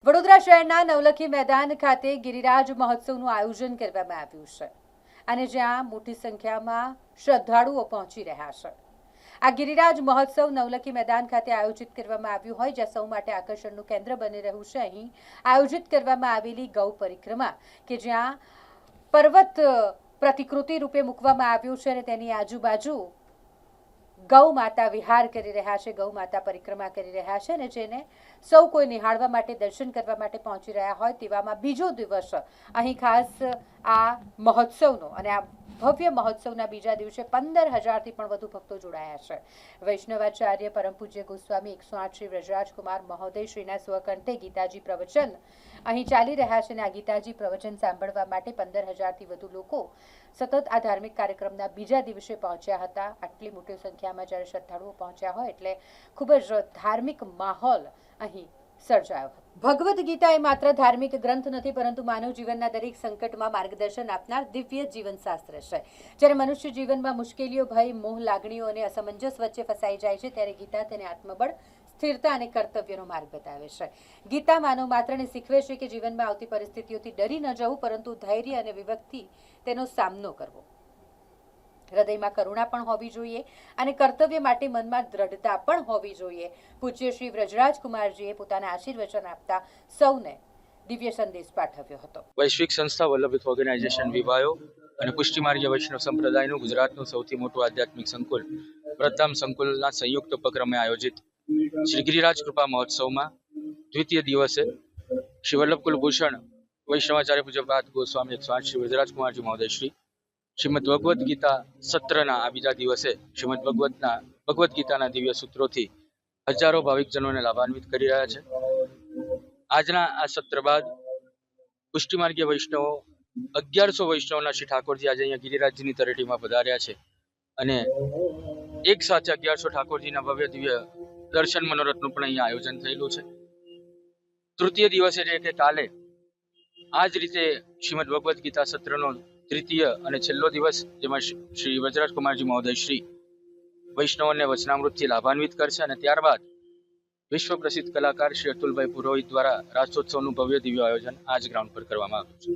વડોદરા શહેરના નવલખી મેદાન ખાતે ગિરિરાજ મહોત્સવનું આયોજન કરવામાં આવ્યું છે અને જ્યાં મોટી સંખ્યામાં શ્રદ્ધાળુઓ પહોંચી રહ્યા છે। આ ગિરિરાજ મહોત્સવ નવલખી મેદાન ખાતે આયોજિત કરવામાં આવ્યું હોય જ્યાં સૌ માટે આકર્ષણનું કેન્દ્ર બની રહ્યું છે। અહીં આયોજિત કરવામાં આવેલી ગૌ પરિક્રમા કે જ્યાં પર્વત પ્રતિકૃતિ રૂપે મૂકવામાં આવ્યું છે અને તેની આજુબાજુ ગૌ માતા વિહાર કરી રહ્યા છે, ગૌ માતા પરિક્રમા કરી રહ્યા છે અને જેને સૌ કોઈ નિહાળવા માટે, દર્શન કરવા માટે પહોંચી રહ્યા હોય તેવામાં બીજો દિવસ અહીં ખાસ આ મહોત્સવનો અને આ ભવ્ય મહોત્સવના બીજા દિવસે 15,000થી પણ વધુ ભક્તો જોડાયા છે। વૈષ્ણવાચાર્ય પરમ પૂજ્ય ગોસ્વામી 108 શ્રી વ્રજરાજકુમાર મહોદય શ્રીના સ્વકંઠે ગીતાજી પ્રવચન અહીં ચાલી રહ્યા છે અને આ ગીતાજી પ્રવચન સાંભળવા માટે 15,000થી વધુ લોકો સતત આ ધાર્મિક કાર્યક્રમના બીજા દિવસે પહોંચ્યા હતા। આટલી મોટી સંખ્યામાં જ્યારે શ્રદ્ધાળુઓ પહોંચ્યા હોય એટલે ખૂબ જ ધાર્મિક માહોલ અહીં સર્જાયો હતો। ભગવદ્ ગીતા એ માત્ર ધાર્મિક ગ્રંથ નથી પરંતુ માનવ જીવનના દરેક સંકટમાં માર્ગદર્શન આપનાર દિવ્ય જીવનશાસ્ત્ર છે। જ્યારે મનુષ્ય જીવનમાં મુશ્કેલીઓ, ભય, મોહ, લાગણીઓ અને અસમંજસ વચ્ચે ફસાઈ જાય છે ત્યારે ગીતા તેને આત્મબળ, સ્થિરતા અને કર્તવ્યનો માર્ગ બતાવે છે। ગીતા માનવ માત્રને શીખવે છે કે જીવનમાં આવતી પરિસ્થિતિઓથી ડરી ન જવું પરંતુ ધૈર્ય અને વિવેકથી તેનો સામનો કરવો। હૃદયમાં કરુણા પણ હોવી જોઈએ અને કર્તવ્ય માટે મનમાં દ્રઢતા પણ હોવી જોઈએ। પૂજ્ય શ્રી વ્રજરાજકુમારજીએ પોતાના આશીર્વચન આપતા સૌને દિવ્ય સંદેશ પાઠવ્યો હતો। વૈશ્વિક સંસ્થા વલ્લભ યુથ ઓર્ગેનાઇઝેશન વિવાયો અને પુષ્ટિમાર્ગીય વૈષ્ણવ સંપ્રદાયનું ગુજરાતનું સૌથી મોટું આધ્યાત્મિક સંકુલ પ્રધામ સંકુલના સંયુક્ત ઉપક્રમે આયોજિત શ્રી ગિરિરાજ કૃપા મહોત્સવમાં દ્વિતીય દિવસે શ્રી વલ્લભ કુલભૂષણ વૈષ્ણવાચાર્ય પૂજ્યપાદ ગોસ્વામી 108 શ્રી વ્રજરાજકુમારજી મહોદય શ્રીમદ ભગવદ્ ગીતા સત્રના આ બીજા દિવસે શ્રીમદ ભગવદ્ ગીતાના દિવ્ય સૂત્રોથી હજારો ભાવિકજનોને લાભાન્વિત કરી રહ્યા છે। આજના આ સત્ર બાદ પુષ્ટિમાર્ગીય વૈષ્ણવો 1100 વૈષ્ણવના શ્રી ઠાકોરજી આજે અહીંયા ગિરિરાજજીની તળેટીમાં પધાર્યા છે અને એક સાથે 1100 ઠાકોરજીના ભવ્ય દિવ્ય દર્શન મનોરથનું પણ અહીંયા આયોજન થયેલું છે। તૃતીય દિવસ એટલે કે કાલે આ જ રીતે શ્રીમદ ભગવદ્ ગીતા સત્રનો તૃતીય અને છેલ્લો દિવસ જેમાં શ્રી વ્રજરાજકુમારજી મહોદય શ્રી વૈષ્ણવોને વચનામૃતથી લાભાન્વિત કરશે અને ત્યારબાદ વિશ્વ પ્રસિદ્ધ કલાકાર શ્રી અતુલભાઈ પુરોહિત દ્વારા રાસોત્સવનું ભવ્ય દિવ્ય આયોજન આ જ ગ્રાઉન્ડ પર કરવામાં આવ્યું છે।